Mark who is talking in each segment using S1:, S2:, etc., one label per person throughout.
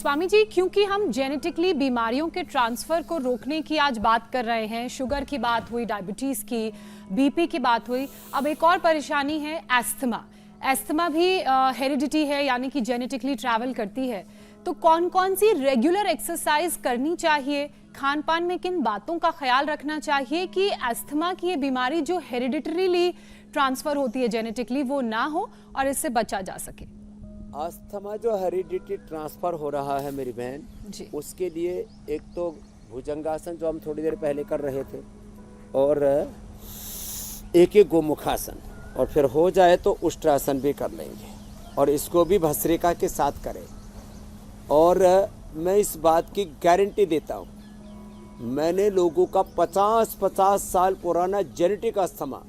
S1: स्वामी जी, क्योंकि हम जेनेटिकली बीमारियों के ट्रांसफर को रोकने की आज बात कर रहे हैं, शुगर की बात हुई, डायबिटीज की, बीपी की बात हुई, अब एक और परेशानी है एस्थमा। एस्थमा भी हेरिडिटी है, यानी कि जेनेटिकली ट्रैवल करती है। तो कौन कौन सी रेगुलर एक्सरसाइज करनी चाहिए, खान पान में किन बातों का ख्याल रखना चाहिए कि एस्थमा की ये बीमारी जो हेरिडिटरीली ट्रांसफर होती है जेनेटिकली, वो ना हो और इससे बचा जा सके?
S2: अस्थमा जो हेरिडिटी ट्रांसफर हो रहा है मेरी बहन
S1: जी।
S2: उसके लिए एक तो भुजंगासन जो हम थोड़ी देर पहले कर रहे थे, और एक गोमुखासन, और फिर हो जाए तो उष्ट्रासन भी कर लेंगे, और इसको भी भस्त्रिका के साथ करें। और मैं इस बात की गारंटी देता हूँ, मैंने लोगों का 50-50 साल पुराना जेनेटिक अस्थमा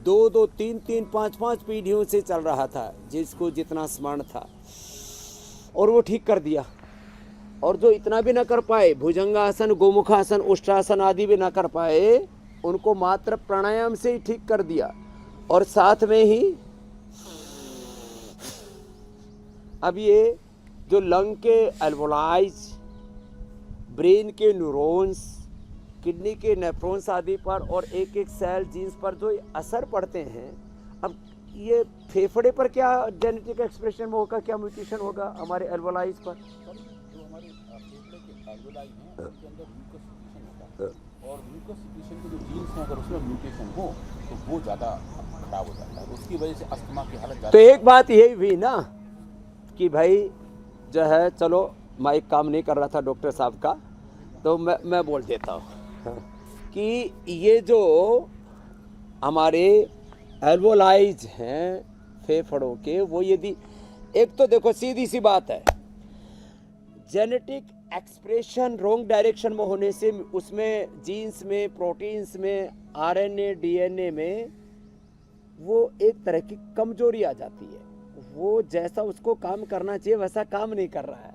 S2: 2-2, 3-3, 5-5 पीढ़ियों से चल रहा था, जिसको जितना स्मरण था, और वो ठीक कर दिया। और जो इतना भी ना कर पाए, भुजंगासन, गोमुखासन, उष्ट्रासन आदि भी ना कर पाए, उनको मात्र प्राणायाम से ही ठीक कर दिया। और साथ में ही अब ये जो लंग के एल्वोलाइज, ब्रेन के न्यूरॉन्स, किडनी के नेफ्रॉन्स आदि पर और एक एक सेल जीन्स पर जो असर पड़ते हैं, अब ये फेफड़े पर क्या जेनेटिक एक्सप्रेशन में होगा, क्या म्यूटेशन होगा हमारे एल्वोलाइज पर?
S3: जो हमारे फेफड़े के एल्वोलाई हैं उनके अंदर म्यूकस सिक्रीशन होता है, और म्यूकस सिक्रीशन के जो जीन्स हैं अगर उसमें म्यूटेशन हो तो वो ज़्यादा खराब हो जाता है, उसकी वजह से अस्थमा की हालत।
S2: तो एक बात यही हुई ना कि भाई जो है, चलो माइक काम नहीं कर रहा था डॉक्टर साहब का, तो मैं बोल देता हूँ कि ये जो हमारे एल्वोलाइज हैं फेफड़ों के, वो यदि एक तो देखो सीधी सी बात है, जेनेटिक एक्सप्रेशन रॉन्ग डायरेक्शन में होने से उसमें जीन्स में, प्रोटीन्स में, आरएनए, डीएनए में वो एक तरह की कमजोरी आ जाती है। वो जैसा उसको काम करना चाहिए वैसा काम नहीं कर रहा है,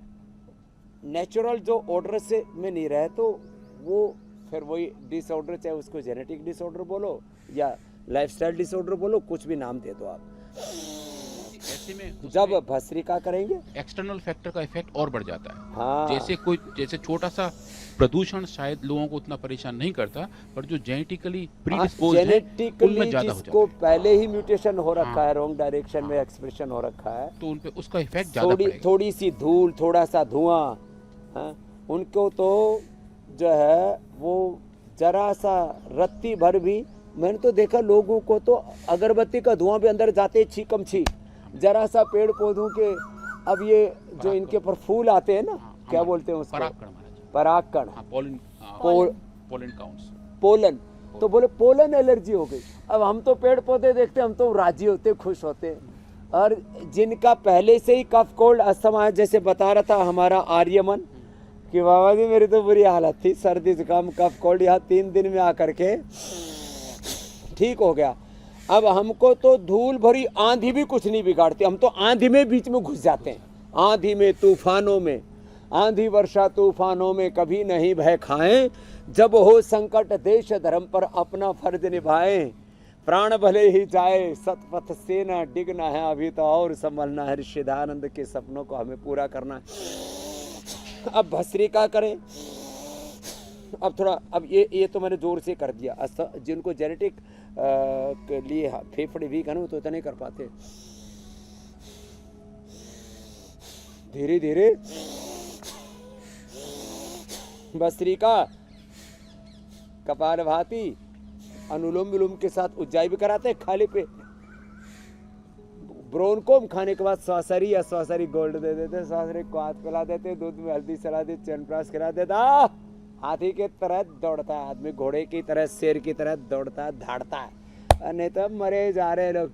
S2: नेचुरल जो ऑर्डर से में नहीं रहे, तो वो फिर वही डिसऑर्डर, चाहे उसको जेनेटिक डिसऑर्डर बोलो या लाइफस्टाइल डिसऑर्डर बोलो, कुछ भी नाम दे दो आप।
S3: ऐसे में
S2: जब भस्त्रिका करेंगे
S3: एक्सटर्नल फैक्टर का इफेक्ट और बढ़ जाता है।
S2: हाँ,
S3: जैसे छोटा सा प्रदूषण शायद लोगों को उतना परेशान नहीं करता, पर जो जेनेटिकली प्रीडिस्पोज्ड है उनमें ज्यादा हो जाता
S2: जिसको
S3: है।
S2: पहले ही म्यूटेशन हो रखा है, रॉन्ग डायरेक्शन में एक्सप्रेशन हो रखा है,
S3: तो उन पे उसका इफेक्ट ज्यादा पड़ेगा।
S2: थोड़ी सी धूल, थोड़ा सा धुआं, हाँ, उनको तो जो है वो जरा सा रत्ती भर भी, मैंने तो देखा लोगों को तो अगरबत्ती का धुआं भी अंदर जाते छीकम छी, जरा सा पेड़ पौधों के, अब ये जो इनके पर फूल आते हैं ना, क्या बोलते हैं उसको? परागकण,
S3: पोलन काउंट्स,
S2: पोलन, तो बोले पोलन एलर्जी हो गई। अब हम तो पेड़ पौधे देखते, हम तो राजी होते, खुश होते। और जिनका पहले से ही कफ कोल्ड अस्थमा है, जैसे बता रहा था हमारा आर्यमन कि बाबा जी मेरी तो बुरी हालत थी, सर्दी जुकाम कफ कोल्ड, यहाँ 3 दिन में आकर के ठीक हो गया। अब हमको तो धूल भरी आंधी भी कुछ नहीं बिगाड़ती, हम तो आंधी में बीच में घुस जाते हैं, आंधी में, तूफानों में, आंधी वर्षा तूफानों में कभी नहीं भय खाएं, जब हो संकट देश धर्म पर अपना फर्ज निभाएं, प्राण भले ही जाए सतपथ से न डिगना है, अभी तो और संभलना है, ऋषिदानंद के सपनों को हमें पूरा करना है। अब भस्त्रिका करें, अब थोड़ा, अब ये तो मैंने जोर से कर दिया। जिनको जेनेटिक के लिए फेफड़े वीक है ना, तो इतना नहीं कर पाते, धीरे धीरे भस्त्रिका, कपालभाति, अनुलोम विलोम के साथ उज्जाई भी कराते हैं खाली पे। ब्रोनकोम खाने के बाद स्वासरी या स्वासरी गोल्ड दे देते, स्वासरी को हाथ पिला देते, दूध में हल्दी चला देते, च्यवनप्राश करा देता। हाथी के तरह दौड़ता है आदमी, घोड़े की तरह, शेर की तरह दौड़ता है, धाड़ता है, नहीं तो मरे जा रहे लोग।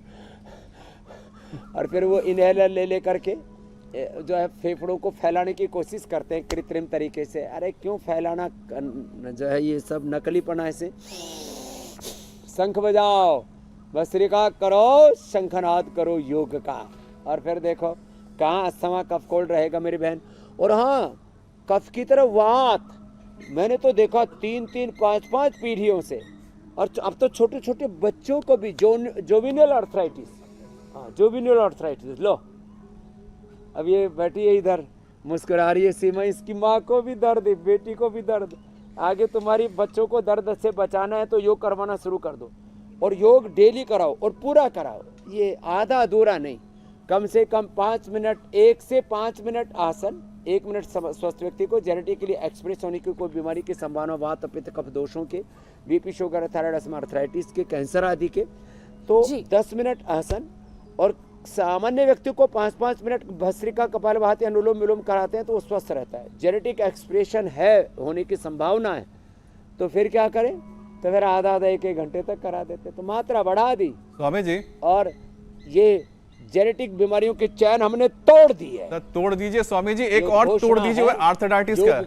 S2: और फिर वो इनहेलर ले करके जो है फेफड़ों को फैलाने की कोशिश करते हैं कृत्रिम तरीके से। अरे क्यों फैलाना जो है, ये सब नकलीपना से। शंख बजाओ, भस्त्रिका करो, शंखनाद करो योग का, और फिर देखो कहाँ अस्थमा कफ कोल्ड रहेगा मेरी बहन। और हाँ, कफ की तरह वात मैंने तो देखा 3-3, 5-5 पीढ़ियों से, और अब तो छोटे छोटे बच्चों को भी जोविनल आर्थराइटिस, हाँ जोविनल आर्थराइटिस। लो अब ये बैठी है इधर, मुस्कुरा रही है सीमा, इसकी माँ को भी दर्द है, बेटी को भी दर्द। आगे तुम्हारी बच्चों को दर्द से बचाना है तो योग करवाना शुरू कर दो, और योग डेली कराओ और पूरा कराओ, ये आधा अधूरा नहीं। कम से कम 5 मिनट, 1 से 5 मिनट आसन, 1 मिनट स्वस्थ व्यक्ति को जेनेटिकली एक्सप्रेस होने की कोई बीमारी की संभावना, वात पित्त कफ दोषों के, BP sugar thyroid asthma arthritis के, कैंसर आदि के, तो 10 मिनट आसन। और सामान्य व्यक्ति को 5-5 मिनट भस्त्रिका कपालभाति अनुलोम विलोम कराते हैं तो वो स्वस्थ रहता है। जेनेटिक एक्सप्रेशन है होने की संभावना है तो फिर क्या करें, तो फिर आधा 1-1 घंटे तक करा देते, तो मात्रा बढ़ा दी
S4: स्वामी जी।
S2: और ये जेनेटिक बीमारियों की चैन हमने तोड़ दी है।
S4: तो तोड़ दीजिए स्वामी जी, एक और तोड़ दीजिए, वो आर्थराइटिस का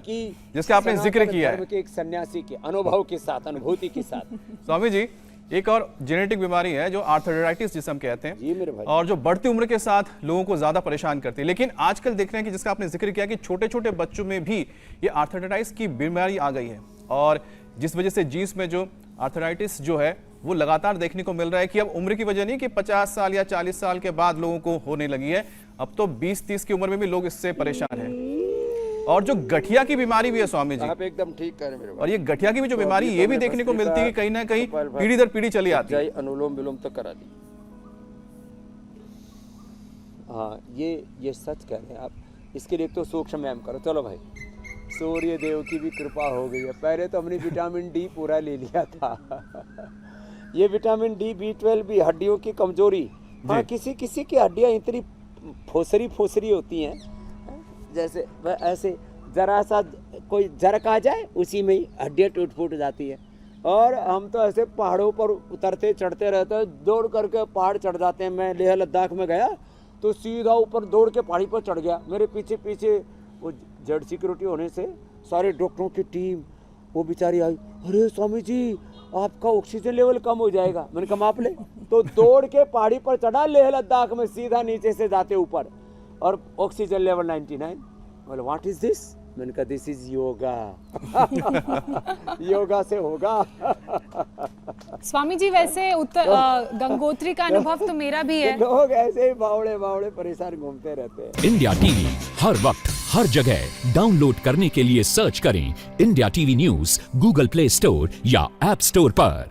S4: जिसका आपने जिक्र किया है,
S2: एक सन्यासी के अनुभव के साथ, अनुभूति के साथ।
S4: स्वामी जी एक और जेनेटिक बीमारी है जो आर्थराइटिस जिसे हम कहते हैं,
S2: जी मेरे भाई,
S4: और जो बढ़ती उम्र के साथ लोगों को ज्यादा परेशान करती है। लेकिन आजकल देख रहे हैं कि जिसका आपने जिक्र किया कि छोटे छोटे बच्चों में भी ये आर्थराइटिस की बीमारी आ गई है, और जिस वजह से जीन्स में जो आर्थराइटिस जो है वो लगातार देखने को मिल रहा है कि अब उम्र की वजह नहीं कि 50 साल या 40 साल के बाद लोगों को होने लगी है, अब तो 20-30 की उम्र में भी लोग इससे परेशान हैं। और जो गठिया की बीमारी भी है स्वामी जी,
S2: आप एकदम ठीक कह रहे हैं मेरे भाई।
S4: और ये गठिया की भी जो बीमारी ये भी देखने को मिलती है कि कहीं ना कहीं पीढ़ी दर पीढ़ी चली आती है।
S2: अनुलोम विलोम तो करा दी। हाँ ये सच कह रहे हैं आप। इसके लिए तो सूक्ष्म व्यायाम करो। चलो भाई, सूर्य देव की भी कृपा हो गई है। पहले तो हमने विटामिन डी पूरा ले लिया था। ये विटामिन डी, B12 भी, हड्डियों की कमजोरी। हाँ, किसी किसी की हड्डियाँ इतनी फोसरी होती हैं, जैसे ऐसे जरा सा कोई जरक आ जाए उसी में ही हड्डियाँ टूट फूट जाती है। और हम तो ऐसे पहाड़ों पर उतरते चढ़ते रहते हैं, दौड़ करके पहाड़ चढ़ जाते हैं। मैं लेह लद्दाख में गया तो सीधा ऊपर दौड़ के पहाड़ी पर चढ़ गया। मेरे पीछे पीछे वो जेड सिक्योरिटी होने से सारे डॉक्टरों की टीम, वो बेचारी आई, अरे स्वामी जी आपका ऑक्सीजन लेवल कम हो जाएगा। मैंने कहा माप ले। तो दौड़ के पहाड़ी पर चढ़ा लेह लद्दाख में, सीधा नीचे से जाते ऊपर, और ऑक्सीजन लेवल 99। बोले व्हाट इज दिस? मैंने कहा दिस इज योगा। योगा से होगा।
S1: स्वामी जी वैसे गंगोत्री का अनुभव तो मेरा भी है।
S2: लोग ऐसे ही बावड़े बावड़े परेशान घूमते रहते हैं।
S5: इंडिया टीवी हर वक्त हर जगह डाउनलोड करने के लिए सर्च करें India TV news Google play store या ऐप स्टोर पर।